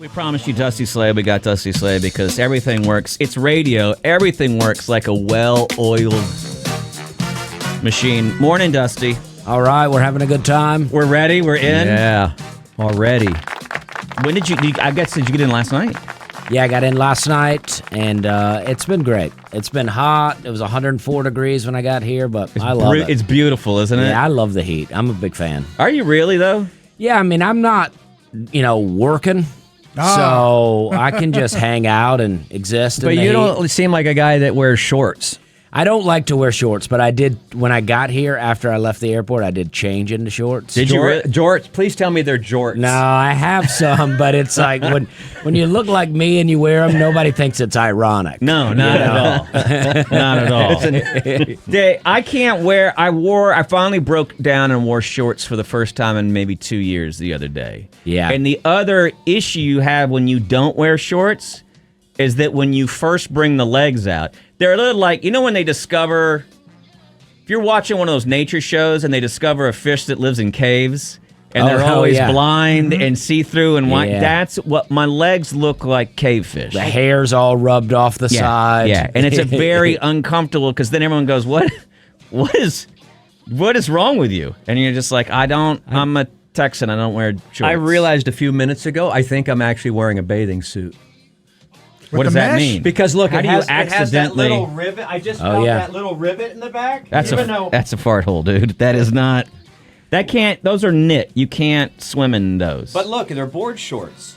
We promised you Dusty Slay. We got Dusty Slay because everything works. It's radio. Everything works like a well-oiled machine. Morning, Dusty. All right, we're having a good time. We're ready. We're in. Yeah, already. When did you get in last night? Yeah, I got in last night, and it's been great. It's been hot. It was 104 degrees when I got here, but I love it. It's beautiful, isn't it? Yeah, I love the heat. I'm a big fan. Are you really, though? Yeah, I mean, I'm not, working, so I can just hang out and exist in But the you heat. don't seem like a guy that wears shorts. I don't like to wear shorts, but I did, when I got here, after I left the airport, I did change into shorts. Did you Jorts? Please tell me they're jorts. No, I have some, but it's like when you look like me and you wear them, nobody thinks it's ironic. No, not at all. Not at all. I finally broke down and wore shorts for the first time in maybe 2 years the other day. Yeah. And the other issue you have when you don't wear shorts is that when you first bring the legs out, they're a little like, when they discover, if you're watching one of those nature shows and they discover a fish that lives in caves and they're always blind and see-through and white, that's what my legs look like, cave fish. The hair's all rubbed off the side. Yeah, and it's a very uncomfortable because then everyone goes, what is wrong with you? And you're just like, I'm a Texan, I don't wear shorts. I realized a few minutes ago, I think I'm actually wearing a bathing suit. What does that mean? Because look, it has accidentally that little rivet. I just felt that little rivet in the back. That's a fart hole, dude. That is not. That can't. Those are knit. You can't swim in those. But look, they're board shorts.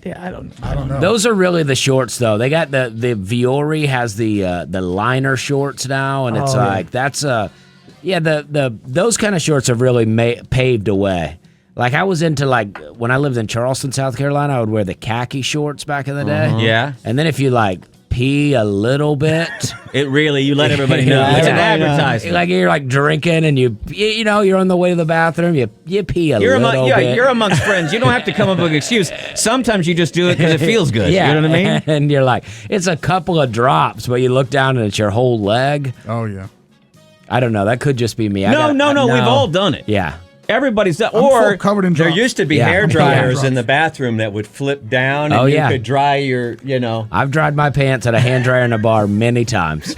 Yeah, I don't know. Those are really the shorts, though. They got the Viore has the liner shorts now, and it's that's those kind of shorts have really paved a way. Like, I was into, when I lived in Charleston, South Carolina, I would wear the khaki shorts back in the day. Yeah. And then if you, pee a little bit. You let everybody know. It's an advertisement. Like, you're, drinking, and you're on the way to the bathroom, you pee a little bit. You're amongst friends. You don't have to come up with an excuse. Sometimes you just do it because it feels good. Yeah. You know what I mean? And you're like, it's a couple of drops, but you look down and it's your whole leg. Oh, yeah. I don't know. That could just be me. No. We've all done it. Yeah. Everybody's done. Or covered in there drops. used to be hair dryers in the bathroom that would flip down, and you could dry your, I've dried my pants at a hand dryer in a bar many times.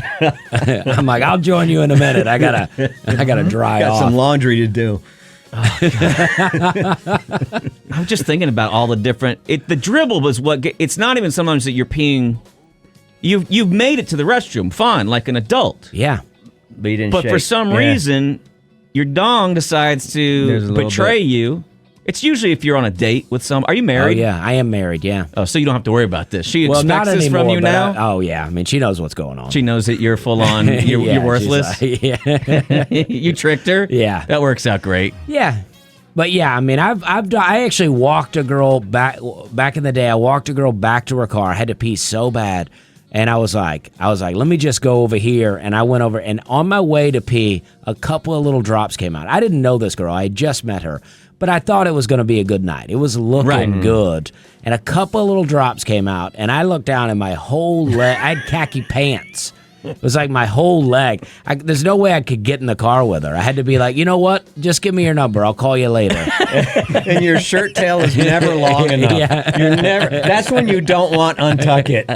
I'm like, I'll join you in a minute. I gotta dry off. Got some laundry to do. I'm just thinking about all the different. The dribble was what. It's not even sometimes that you're peeing. You've made it to the restroom, fine, like an adult. Yeah. But you didn't. But for some reason, your dong decides to betray you. It's usually if you're on a date with some. Are you married? Oh, yeah, I am married, yeah. Oh, so you don't have to worry about this. She not expects this anymore, from you now? Oh, yeah. I mean, she knows what's going on. She knows that you're full on, you're worthless? You tricked her? Yeah. That works out great. Yeah. But yeah, I mean, I actually walked a girl back in the day. I walked a girl back to her car. I had to pee so bad. And I was like, let me just go over here. And I went over, and on my way to pee, a couple of little drops came out. I didn't know this girl. I had just met her. But I thought it was going to be a good night. It was looking good. And a couple of little drops came out, and I looked down, and my whole leg, I had khaki pants. It was like my whole leg. There's no way I could get in the car with her. I had to be like, you know what? Just give me your number. I'll call you later. And your shirt tail is never long enough. Yeah. You're never. That's when you don't want untuck it.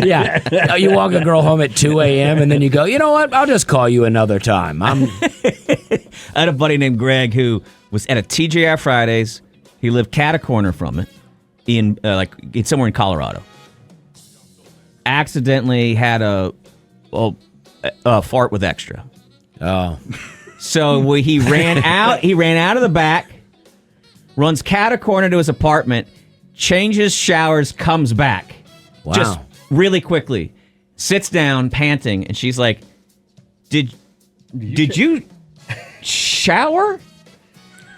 Yeah. You walk a girl home at 2 a.m. and then you go, you know what? I'll just call you another time. I had a buddy named Greg who was at a TGI Fridays. He lived cat a corner from it in somewhere in Colorado. Accidentally had a fart with extra. Oh. So he ran out. He ran out of the back, runs cat a corner to his apartment, changes, showers, comes back. Wow. Just really quickly. Sits down, panting, and she's like, Did you shower?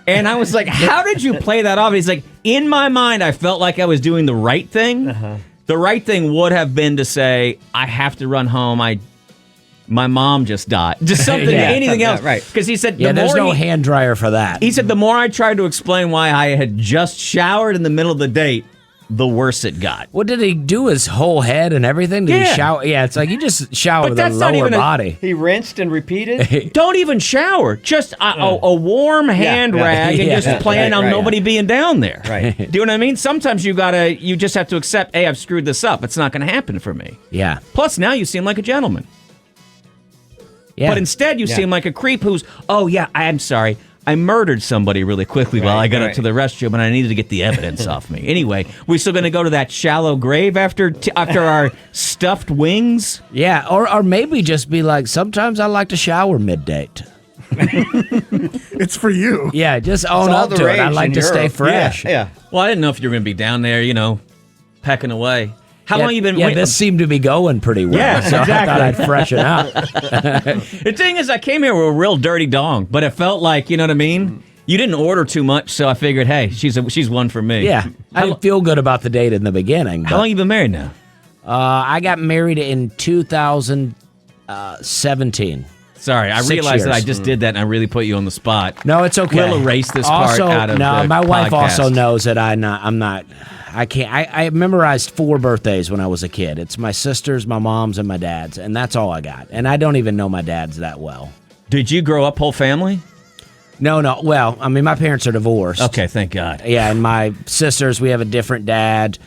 And I was like, how did you play that off? And he's like, in my mind, I felt like I was doing the right thing. Uh-huh. The right thing would have been to say, I have to run home. My mom just died. Just something, anything else. Right. Because he said, there's no hand dryer for that. He said, the more I tried to explain why I had just showered in the middle of the date, the worse it got. What did he do? His whole head and everything? Did he shower? Yeah, it's like you just shower the lower body. He rinsed and repeated? Don't even shower. Just a warm hand rag and just plan on nobody being down there. Right. Do you know what I mean? Sometimes you just have to accept, hey, I've screwed this up. It's not going to happen for me. Yeah. Plus, now you seem like a gentleman. Yeah. But instead, you seem like a creep who's, oh, yeah, I'm sorry. I murdered somebody really quickly while I got up to the restroom, and I needed to get the evidence off me. Anyway, we still going to go to that shallow grave after our stuffed wings? Yeah, or maybe just be like, sometimes I like to shower mid-date. It's for you. Yeah, just own up to it. I like to stay fresh. Yeah. Well, I didn't know if you were going to be down there, pecking away. How long you been waiting? waiting? Yeah, this seemed to be going pretty well. Yeah, so exactly. I thought I'd freshen up. The thing is, I came here with a real dirty dong, but it felt like, you know what I mean? You didn't order too much, so I figured, hey, she's one for me. Yeah, I didn't feel good about the date in the beginning. How long you been married now? I got married in 2017. Sorry, I 6 realized that I years. just did that, and I really put you on the spot. No, it's okay. We'll erase this part out of the my wife podcast. also knows that I can't. I memorized 4 birthdays when I was a kid. It's my sister's, my mom's, and my dad's, and that's all I got. And I don't even know my dad's that well. Did you grow up whole family? No. Well, I mean, my parents are divorced. Okay, thank God. Yeah, and my sisters, we have a different dad.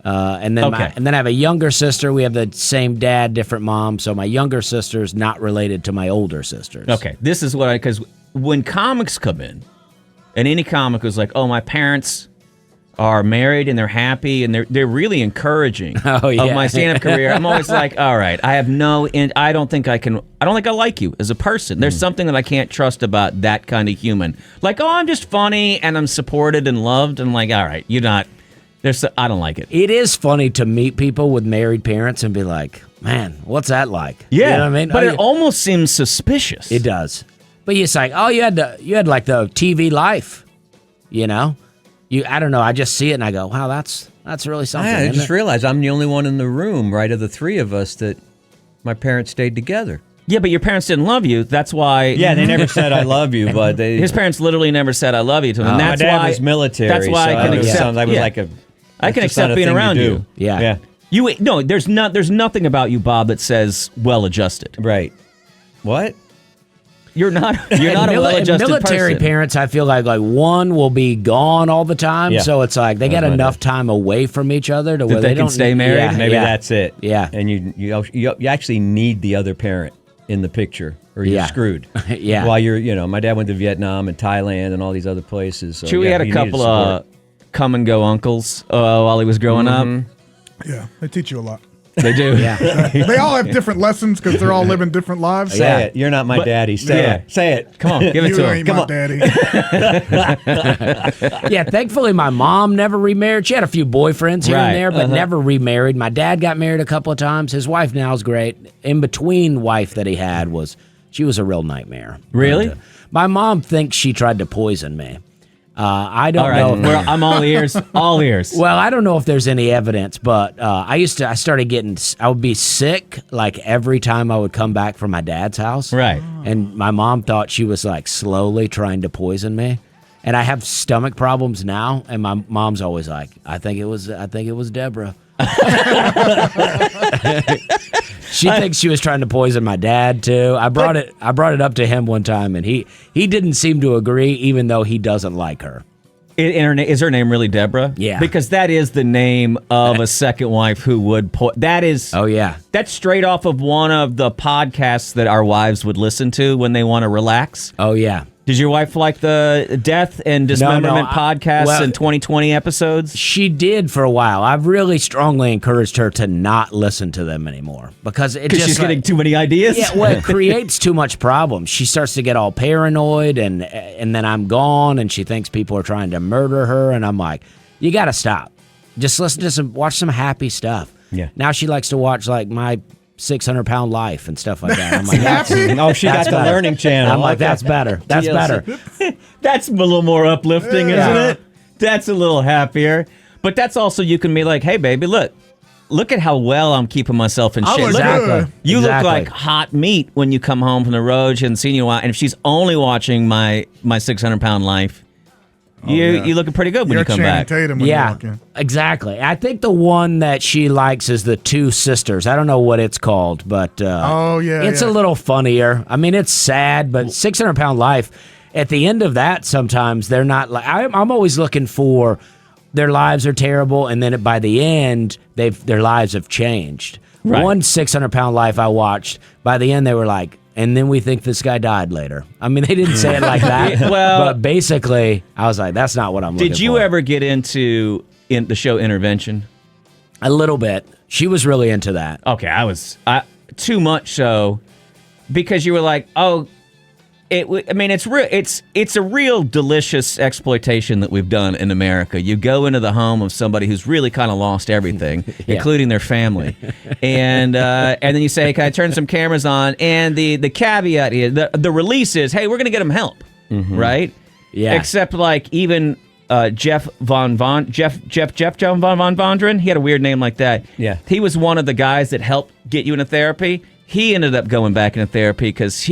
And then I have a younger sister. We have the same dad, different mom. So my younger sister's not related to my older sisters. Okay, this is because when comics come in, and any comic was like, oh, my parents are married and they're happy and they're really encouraging of my stand-up career. I'm always like, all right, I don't think I like you as a person. There's something that I can't trust about that kind of human. Like, oh, I'm just funny and I'm supported and loved. And I'm like, all right, you're not. I don't like it. It is funny to meet people with married parents and be like, man, what's that like? Yeah, you know what I mean? But it almost seems suspicious. It does. But it's like, oh, you had like the TV life, I don't know. I just see it and I go, wow, that's really something. I just realized I'm the only one in the room, right, of the 3 of us that my parents stayed together. Yeah, but your parents didn't love you. That's why. Yeah, they never said I love you, but his parents literally never said I love you to him. And that's my dad why, was military. That's why I can accept. I can accept being around you. Yeah. No, there's nothing about you, Bob, that says well-adjusted. Right. What? You're not a well-adjusted military person. parents, I feel like one will be gone all the time, so it's like they got enough time away from each other to where they don't can stay married. Yeah, Maybe that's it. Yeah, and you actually need the other parent in the picture, or you're screwed. Yeah. While my dad went to Vietnam and Thailand and all these other places. So Chewy had a couple of come and go uncles while he was growing up. Yeah, they teach you a lot. They do. Yeah. They all have different lessons because they're all living different lives. Say it. You're not my daddy. Say it. Say it. Come on, give it You to him. ain't Come my on. daddy. Yeah, thankfully my mom never remarried. She had a few boyfriends here and there, but never remarried. My dad got married a couple of times. His wife now is great. In between wife that he had she was a real nightmare. Really? But, my mom thinks she tried to poison me. I don't know. I'm all ears. All ears. Well, I don't know if there's any evidence, but I would be sick like every time I would come back from my dad's house. Right. And my mom thought she was like slowly trying to poison me. And I have stomach problems now, and my mom's always like, I think it was Deborah. She thinks she was trying to poison my dad too. I brought it up to him one time, and he didn't seem to agree, even though he doesn't like her. Is her name really Deborah? Yeah. Because that is the name of a second wife who would that is. Oh yeah. That's straight off of one of the podcasts that our wives would listen to when they want to relax. Oh yeah. Did your wife like the death and dismemberment podcasts and 2020 episodes? She did for a while. I've really strongly encouraged her to not listen to them anymore because she's getting too many ideas. Yeah, well, it creates too much problems. She starts to get all paranoid, and then I'm gone, and she thinks people are trying to murder her, and I'm like, you got to stop. Just listen to watch some happy stuff. Yeah. Now she likes to watch like my 600-pound life and stuff like that. I'm like, she got the Learning Channel. I'm like, that's better. That's better. That's a little more uplifting, isn't it? That's a little happier. But that's also, you can be like, hey, baby, look at how well I'm keeping myself in shape. Exactly. You look like hot meat when you come home from the road. She hasn't seen you in a while. And if she's only watching my 600-pound life, you looking pretty good when You're you come Channing back. Tatum when you walk in. exactly. I think the one that she likes is the Two Sisters. I don't know what it's called, but it's a little funnier. I mean, it's sad, but 600-Pound Life. At the end of that, sometimes they're not like. I'm always looking for their lives are terrible, and then by the end, their lives have changed. Right. One 600-Pound Life I watched. By the end, they were like, and then we think this guy died later. I mean, they didn't say it like that. Well, but basically, I was like, that's not what I'm looking for. Did you ever get into the show Intervention? A little bit. She was really into that. Okay, I was too much so because you were like, oh, it's a real delicious exploitation that we've done in America. You go into the home of somebody who's really kind of lost everything, including their family, and then you say, "Can I turn some cameras on?" And the caveat is the release is, "Hey, we're going to get them help," right? Yeah. Except like even Jeff John Von Vondren, he had a weird name like that. Yeah. He was one of the guys that helped get you into therapy. He ended up going back into therapy because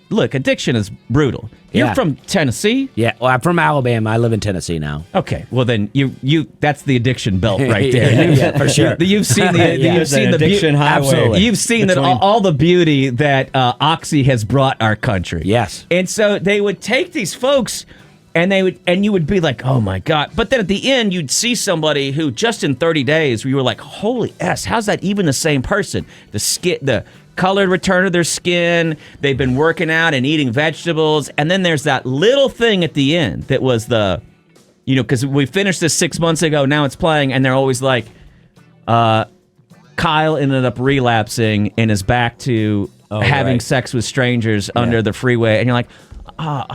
look, addiction is brutal. You're Yeah. from Tennessee? Yeah, well, I'm from Alabama. I live in Tennessee now. Okay, well then you that's the addiction belt right there. Yeah, for sure. You've seen the Yeah. you've seen the addiction highway. Absolutely. You've seen that all the beauty that Oxy has brought our country. Yes. And so they would take these folks and you would be like, "Oh my God." But then at the end you'd see somebody who just in 30 days you were like, "Holy S, how's that even the same person?" The colored return of their skin, they've been working out and eating vegetables, and then there's that little thing at the end that was because we finished this 6 months ago, now it's playing, and they're always like, Kyle ended up relapsing and is back to having sex with strangers under the freeway, and you're like, No.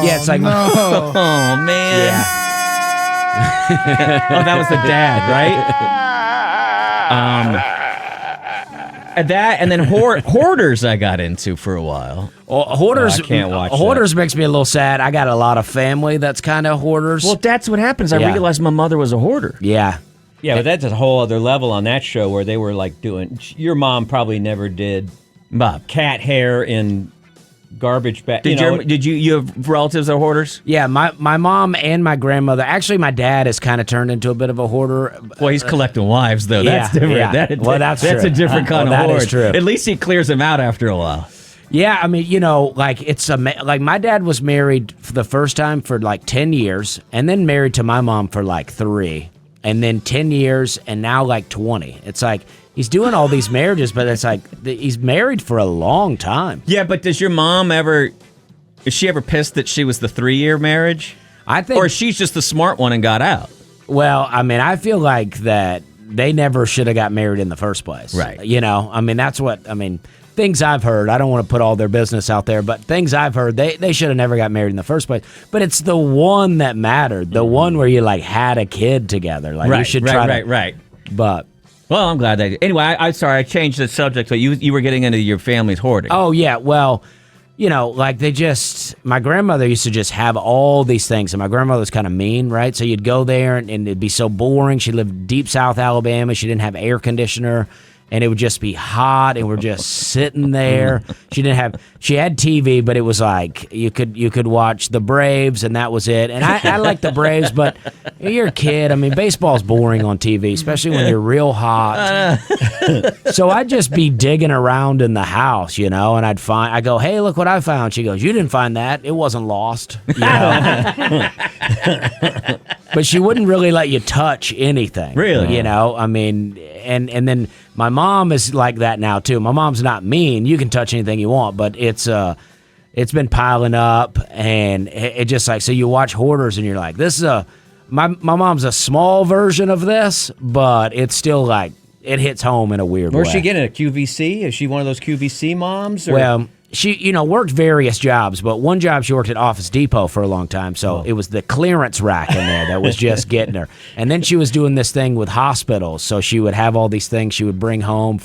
Yeah, it's like, no. oh man. Yeah. Oh, that was the dad, right? That and then Hoarders I got into for a while. Hoarders, I can't watch Hoarders makes me a little sad. I got a lot of family that's kind of hoarders. Well, that's what happens. I Yeah. realized my mother was a hoarder. yeah. Yeah, but that's a whole other level on that show where they were like doing. Your mom probably never did Bob, cat hair in garbage bag. did you have relatives that are hoarders? Yeah, my mom and my grandmother. Actually, my dad has kind of turned into a bit of a hoarder. Well, he's collecting wives, though. Yeah, That's different. yeah. Well, that's a true. different kind Well, of that hoard. is true. At least he clears them out after a while. Yeah, I mean, like like my dad was married for the first time for like 10 years, and then married to my mom for like 3, and then 10 years, and now like 20. It's like he's doing all these marriages, but it's like he's married for a long time. Yeah, but does your mom is she ever pissed that she was the 3-year marriage? I think, Or she's just the smart one and got out? well, I mean, I feel like that they never should have got married in the first place. Right. You know, I mean, things I've heard. I don't want to put all their business out there, but things I've heard, they should have never got married in the first place. But it's the one that mattered, the one where you like had a kid together. Like you should try right. But Well, I'm glad that. Anyway, I'm sorry I changed the subject, but you were getting into your family's hoarding. oh yeah, well, you know, like my grandmother used to just have all these things, and my grandmother's kind of mean, right? So you'd go there and it'd be so boring. She lived deep South Alabama. She didn't have air conditioner. And it would just be hot, and we're just sitting there. She had TV, but it was like you could watch the Braves, and that was it. And I like the Braves, but you're a kid. I mean, baseball's boring on TV, especially when you're real hot. So I'd just be digging around in the house, you know, and I go, hey, look what I found. She goes, you didn't find that. It wasn't lost. You know? But she wouldn't really let you touch anything. Really? You know, I mean, and then my mom is like that now too. My mom's not mean. You can touch anything you want, but it's been piling up, and it just like, so you watch Hoarders and you're like, this is my mom's a small version of this, but it's still like it hits home in a weird way. Where's she getting a QVC? Is she one of those QVC moms? Or? Well, she, worked various jobs, but one job she worked at Office Depot for a long time, so it was the clearance rack in there that was just getting her. And then she was doing this thing with hospitals, so she would have all these things she would bring home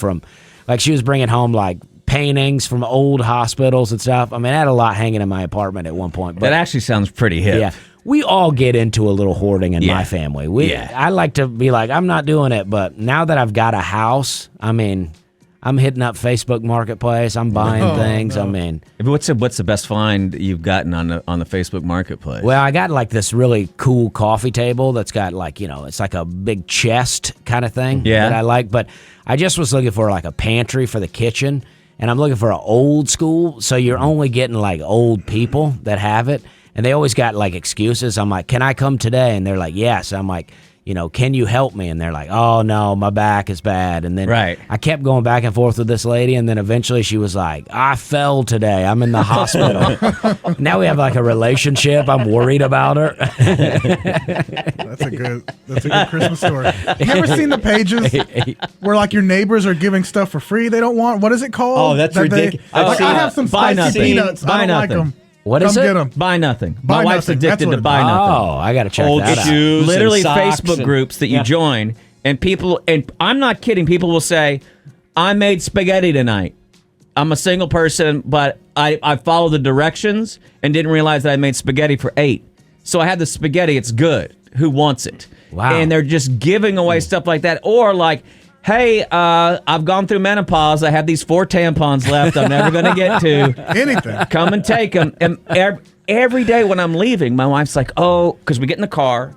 she was bringing home, like, paintings from old hospitals and stuff. I mean, I had a lot hanging in my apartment at one point. But That actually sounds pretty hip. yeah, we all get into a little hoarding in my family. I like to be like, I'm not doing it, but now that I've got a house, I mean, I'm hitting up Facebook Marketplace. I'm buying things. no. I mean, What's the best find you've gotten on the Facebook Marketplace? well, I got like this really cool coffee table that's got like, it's like a big chest kind of thing Yeah. that I like. But I just was looking for like a pantry for the kitchen, and I'm looking for an old school. So you're only getting like old people that have it, and they always got like excuses. I'm like, can I come today? And they're like, yes. I'm like, can you help me? And they're like, oh no, my back is bad. And then Right. I kept going back and forth with this lady, and then eventually she was like, I fell today. I'm in the hospital. Now we have like a relationship. I'm worried about her. That's a good Christmas story. You ever seen the pages where like your neighbors are giving stuff for free they don't want? What is it called? Oh, that's ridiculous. Like, I have some Buy spicy nothing. peanuts. Buy I don't like nothing. them. What is Come it? get them. Buy nothing. Buy My wife's nothing. That's addicted what to it buy is. nothing. Oh, I got to check Old that out. shoes. Literally and socks Facebook and- groups that you join, and people, and I'm not kidding, people will say, I made spaghetti tonight. I'm a single person, but I followed the directions and didn't realize that I made spaghetti for 8. So I had the spaghetti. It's good. Who wants it? Wow. And they're just giving away stuff like that. Or like, hey, I've gone through menopause. I have these 4 tampons left I'm never going to get to. Anything. Come and take them. And every day when I'm leaving, my wife's like, oh, because we get in the car.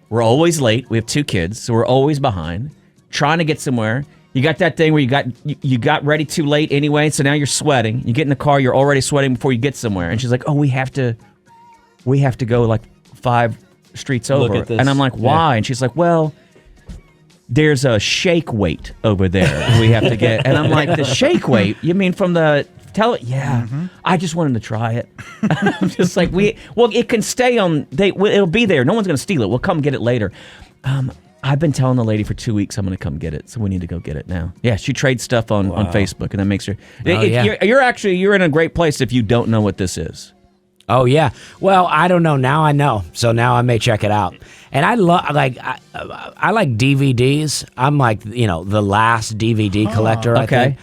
We're always late. We have 2 kids, so we're always behind, trying to get somewhere. You got that thing where you got ready too late anyway, so now you're sweating. You get in the car, you're already sweating before you get somewhere. And she's like, oh, we have to go like 5 streets over. at this. And I'm like, why? And she's like, well, there's a shake weight over there we have to get. And I'm like, the shake weight? You mean from the... Yeah, I just wanted to try it. I'm just like, it can stay on, it'll be there. No one's going to steal it. We'll come get it later. I've been telling the lady for 2 weeks I'm going to come get it, so we need to go get it now. Yeah, she trades stuff on Facebook, and that makes her... yeah. You're in a great place if you don't know what this is. Oh yeah. Well, I don't know. Now I know. So now I may check it out. And I like DVDs. I'm like, the last DVD collector, I okay. think.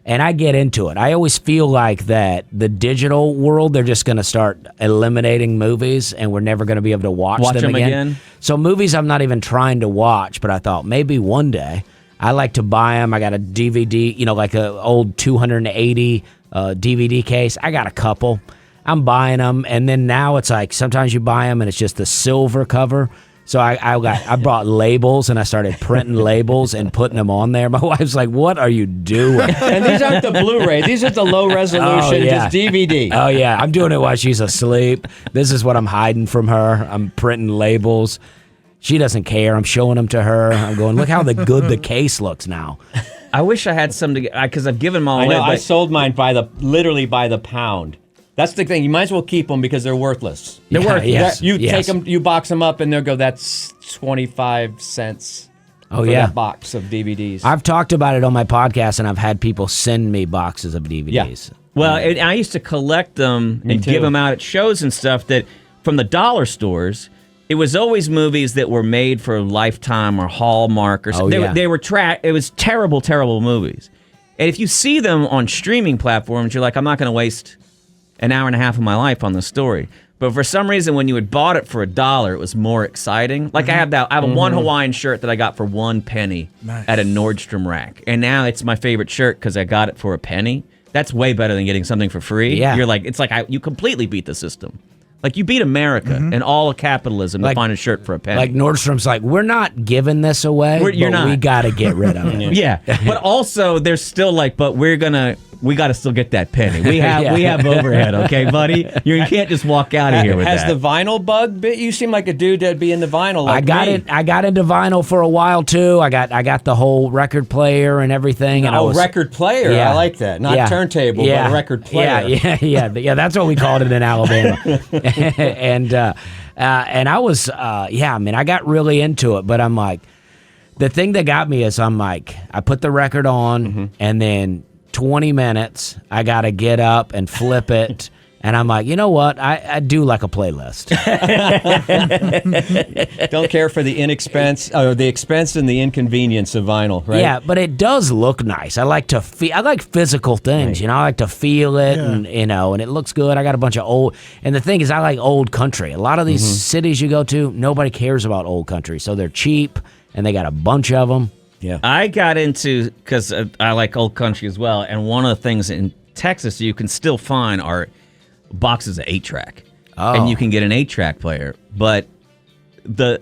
And I get into it. I always feel like that the digital world, they're just going to start eliminating movies, and we're never going to be able to watch them again. So movies I'm not even trying to watch, but I thought maybe one day I like to buy them. I got a DVD, like an old 280 DVD case. I got a couple. I'm buying them, and then now it's like sometimes you buy them and it's just the silver cover. So I brought labels, and I started printing labels and putting them on there. My wife's like, "What are you doing?" And these aren't the Blu-ray. These are the low resolution, just DVD. Oh yeah, I'm doing it while she's asleep. This is what I'm hiding from her. I'm printing labels. She doesn't care. I'm showing them to her. I'm going, look how good the case looks now. I wish I had some to get, because I've given them all I away. know. I but- sold mine literally by the pound. That's the thing. You might as well keep them because they're worthless. They're Yeah, worth- yes, You yes. take them, you box them up, and they'll go, that's 25 cents Oh for yeah. that box of DVDs. I've talked about it on my podcast, and I've had people send me boxes of DVDs. Well, and I used to collect them and too. give them out at shows and stuff that from the dollar stores. It was always movies that were made for Lifetime or Hallmark or something. yeah. They were it was terrible, terrible movies. And if you see them on streaming platforms, you're like, I'm not going to waste an hour and a half of my life on this story. But for some reason, when you had bought it for $1, it was more exciting. Like I have one Hawaiian shirt that I got for 1 penny at a Nordstrom rack, and now it's my favorite shirt because I got it for a penny. That's way better than getting something for free. Yeah. You're like, it's like you completely beat the system. Like you beat America and all of capitalism to find a shirt for a penny. Like Nordstrom's like, we're not giving this away, You're but not. we got to get rid of it. yeah, but also there's still like, but we got to still get that penny. We have Yeah. we have overhead, okay, buddy. You can't just walk out of here with Has that. the vinyl bug bit? You seem like a dude that'd be into vinyl. Like I got me. it. I got into vinyl for a while too. I got the whole record player and everything. And I Oh, was, record player. Yeah. I like that. Not turntable, but a record player. Yeah. That's what we called it in Alabama. and I was, I mean, I got really into it. But I'm like, the thing that got me is I'm like, I put the record on, and then 20 minutes, I got to get up and flip it. And I'm like, you know what? I do like a playlist. Don't care for the the expense and the inconvenience of vinyl, right? Yeah, but it does look nice. I like to feel. I like physical things. I like to feel it, and and it looks good. I got a bunch of old. And the thing is, I like old country. A lot of these cities you go to, nobody cares about old country, so they're cheap, and they got a bunch of them. Yeah. I got into, because I like old country as well, and one of the things in Texas you can still find are boxes of 8-track. Oh. And you can get an 8-track player. But the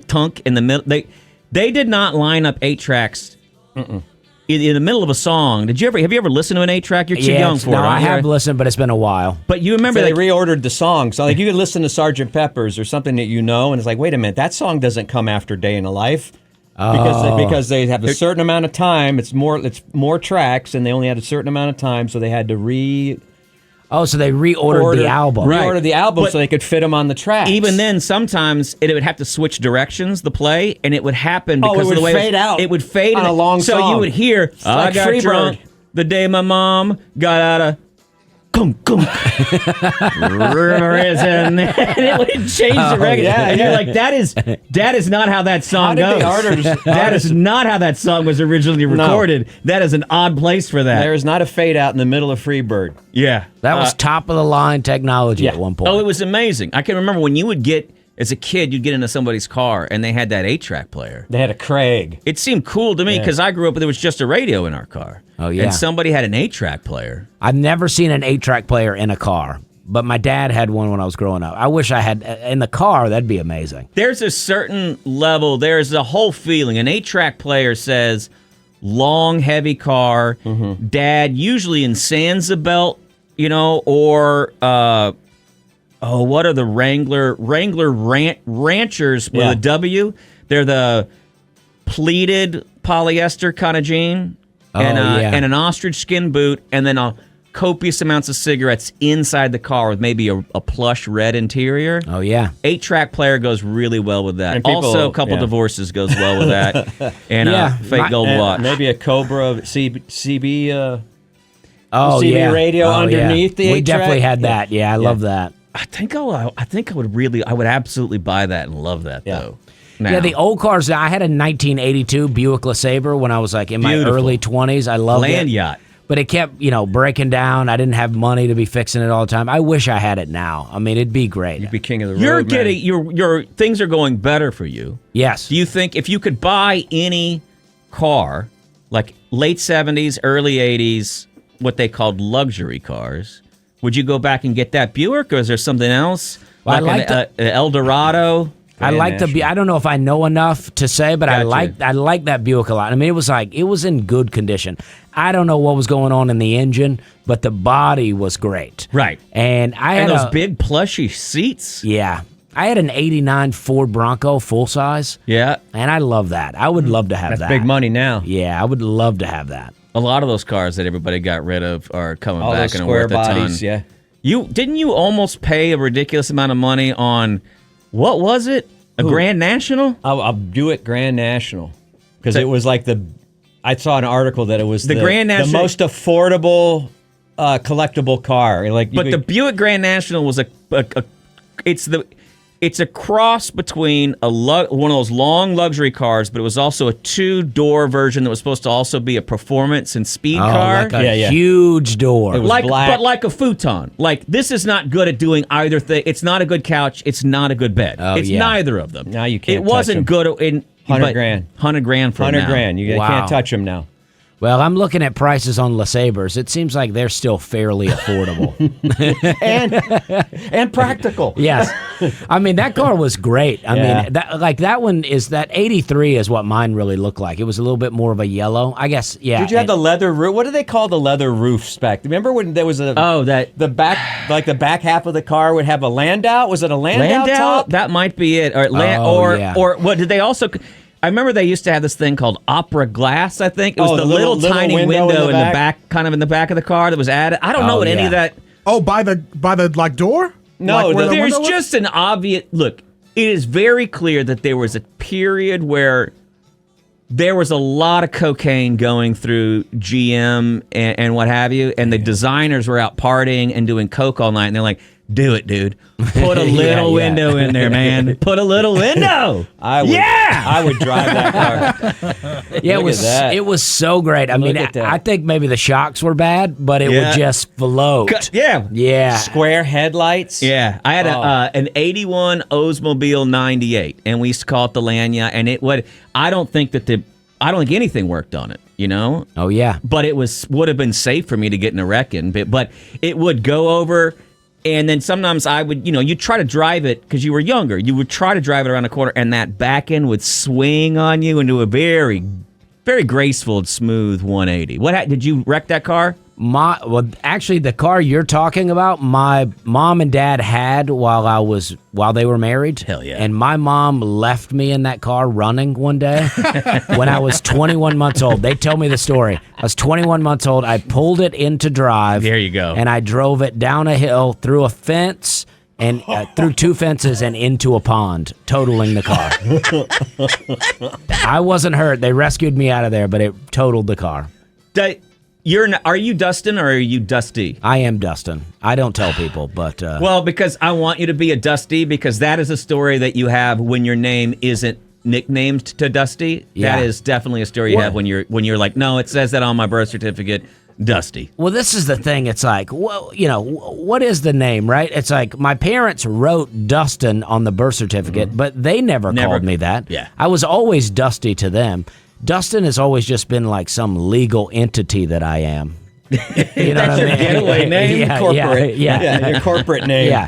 tunk in the middle, they did not line up 8-tracks in the middle of a song. Have you ever listened to an 8-track? You're too young for it. I aren't you? have listened, but it's been a while. But you remember So they that reordered the song. So like you could listen to Sgt. Pepper's or something that you know, and it's like, wait a minute, that song doesn't come after Day in a Life. Because they have a certain amount of time. It's more tracks, and they only had a certain amount of time, so they had to so they reordered the album. Reordered the album But so they could fit them on the tracks. even then, sometimes it would have to switch directions, the play, and it would happen because it of would the way fade out it would fade on a long So song. you would hear, I like got Freebird. drunk the day my mom got out of river is in, and it would change the record. yeah, and you're yeah. like, that is not how that song How did goes. the That is not how that song was originally recorded. That is an odd place for that. There is not a fade out in the middle of Freebird. Yeah, That was top of the line technology at one point. Oh, it was amazing. I can remember when you would get, as a kid, you'd get into somebody's car and they had that 8-track player. They had a Craig. It seemed cool to me because I grew up, there was just a radio in our car. Oh, yeah. And somebody had an 8-track player. I've never seen an 8-track player in a car, but my dad had one when I was growing up. I wish I had in the car. That'd be amazing. There's a certain level, there's a whole feeling. An 8-track player says, long, heavy car, dad, usually in Sansa or, what are the Wrangler Ranchers with a W? They're the pleated polyester kind of jean and an ostrich skin boot, and then a copious amounts of cigarettes inside the car with maybe a plush red interior. Oh, yeah. 8-track player goes really well with that. And people- Also, a couple yeah. divorces goes well with that. And Yeah, fake gold And watch. maybe a Cobra CB Oh, CB yeah. radio Oh, underneath yeah. the We 8-track? definitely had that. Yeah, I love that. I think I would absolutely buy that and love that Yeah. though. Now. Yeah, the old cars. I had a 1982 Buick LeSabre when I was like in my Beautiful. early 20s. I loved land it. yacht. But it kept, breaking down. I didn't have money to be fixing it all the time. I wish I had it now. I mean, it'd be great. You'd be king of the You're road, getting man. your things are going better for you. Yes. Do you think if you could buy any car, like late 70s, early 80s, what they called luxury cars, would you go back and get that Buick, or is there something else? Well, I like like an Eldorado? I like the. I don't know if I know enough to say, but I Gotcha. like that Buick a lot. I mean, it was in good condition. I don't know what was going on in the engine, but the body was great. Right. And I And had those big plushy seats. Yeah, I had an '89 Ford Bronco full size, Yeah. and I love that. I would love to have That's that. big money now. Yeah, I would love to have that. A lot of those cars that everybody got rid of are coming All back those and are square worth a ton. bodies, yeah. Didn't you almost pay a ridiculous amount of money on what was it? A Grand National? I'll do it Grand National because it was like I saw an article that it was The Grand National- the most affordable collectible car. Like, But the Buick Grand National was it's a cross between one of those long luxury cars, but it was also a 2-door version that was supposed to also be a performance and speed car. Like a Yeah. huge door. It was black. But like a futon. Like, this is not good at doing either thing. It's not a good couch. It's not a good bed. Oh, it's yeah. neither of them. Now you can't It touch wasn't them. good in 100 grand. 100 grand for 100 now. grand. You Wow. can't touch them now. Well, I'm looking at prices on LeSabres. It seems like they're still fairly affordable. And practical. Yes. I mean, that car was great. I Yeah. mean, that 83 is what mine really looked like. It was a little bit more of a yellow. I guess, yeah. Did you have the leather roof? What do they call the leather roof spec? Remember when there was the back half of the car would have a Landau? Was it a Landau top? That might be it. Or yeah. or what did they also? I remember they used to have this thing called opera glass. I think it was Oh, the the little little tiny window window in the back? kind of in the back of the car that was added. I don't know Oh, what any yeah. of that. Oh, by the like door? No, Like where the There's window was? just an obvious look. It is very clear that there was a period where there was a lot of cocaine going through GM and what have you, and the designers were out partying and doing coke all night, and they're like, "Do it, dude. Put a little yeah. window in there, man. Put a little window." I would drive that car. Yeah, Look at that. it was so great. I mean, at that. I think maybe the shocks were bad, but it Yeah. would just float. Yeah. Yeah. Square headlights. Yeah, I had an 81 Oldsmobile 98, and we used to call it the Lanya, and it would. I don't think that I don't think anything worked on it, you know? Oh, yeah. But it would have been safe for me to get in a wreck in, but it would go over, and then sometimes I would, you'd try to drive it because you were younger. You would try to drive it around the corner, and that back end would swing on you into a very, very graceful and smooth 180. Did you wreck that car? Actually, the car you're talking about, my mom and dad had while they were married. Hell yeah. And my mom left me in that car running one day when I was 21 months old. They tell me the story. I was 21 months old. I pulled it into drive. There you go. And I drove it down a hill, through a fence, and through 2 fences and into a pond, totaling the car. I wasn't hurt. They rescued me out of there, but it totaled the car. Are you Dustin or are you Dusty? I am Dustin. I don't tell people, but... Well, because I want you to be a Dusty, because that is a story that you have when your name isn't nicknamed to Dusty. Yeah. That is definitely a story you have when you're like, no, it says that on my birth certificate, Dusty. Well, this is the thing. It's like, well, what is the name, right? It's like my parents wrote Dustin on the birth certificate, but they never called me that. Yeah. I was always Dusty to them. Dustin has always just been like some legal entity that I am. You know That's your getaway name? Yeah, corporate. yeah. Your corporate name. Yeah.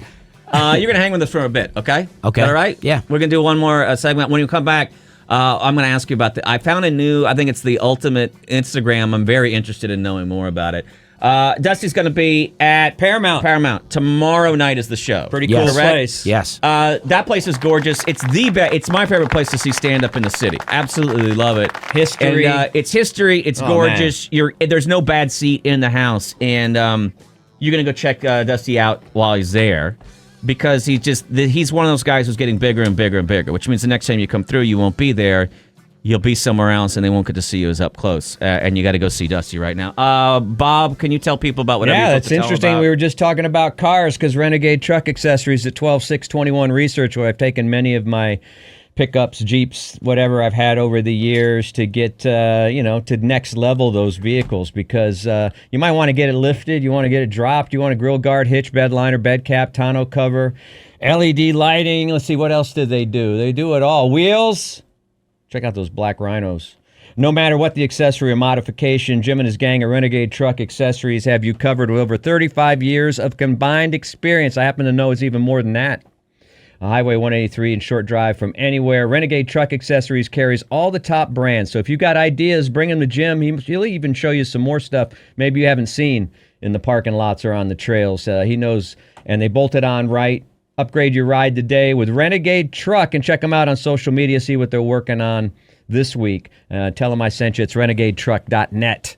You're going to hang with us for a bit, okay? Okay. Is that all right? Yeah. We're going to do one more segment. When you come back, I'm going to ask you about I found I think it's the ultimate Instagram. I'm very interested in knowing more about it. Dusty's going to be at Paramount. Tomorrow night is the show. Pretty cool place. Yes. That place is gorgeous. It's the best. It's my favorite place to see stand-up in the city. Absolutely love it. History. And, it's history. It's gorgeous. There's no bad seat in the house. And you're going to go check Dusty out while he's there, because he's one of those guys who's getting bigger and bigger and bigger, which means the next time you come through, you won't be there. You'll be somewhere else, and they won't get to see you as up close. And you got to go see Dusty right now. Bob, can you tell people about whatever you're that's interesting. We were just talking about cars because Renegade Truck Accessories at 12621 Research, where I've taken many of my pickups, Jeeps, whatever I've had over the years to get, to next level those vehicles, because you might want to get it lifted, you want to get it dropped, you want a grill guard, hitch, bed liner, bed cap, tonneau cover, LED lighting. Let's see, what else did they do? They do it all. Wheels. Check out those black Rhinos. No matter what the accessory or modification, Jim and his gang of Renegade Truck Accessories have you covered with over 35 years of combined experience. I happen to know it's even more than that. Highway 183 and short drive from anywhere. Renegade Truck Accessories carries all the top brands. So if you got ideas, bring them to Jim. He'll even show you some more stuff maybe you haven't seen in the parking lots or on the trails. He knows, and they bolt it on right. Upgrade your ride today with Renegade Truck, and check them out on social media. See what they're working on this week. Tell them I sent you. It's renegadetruck.net.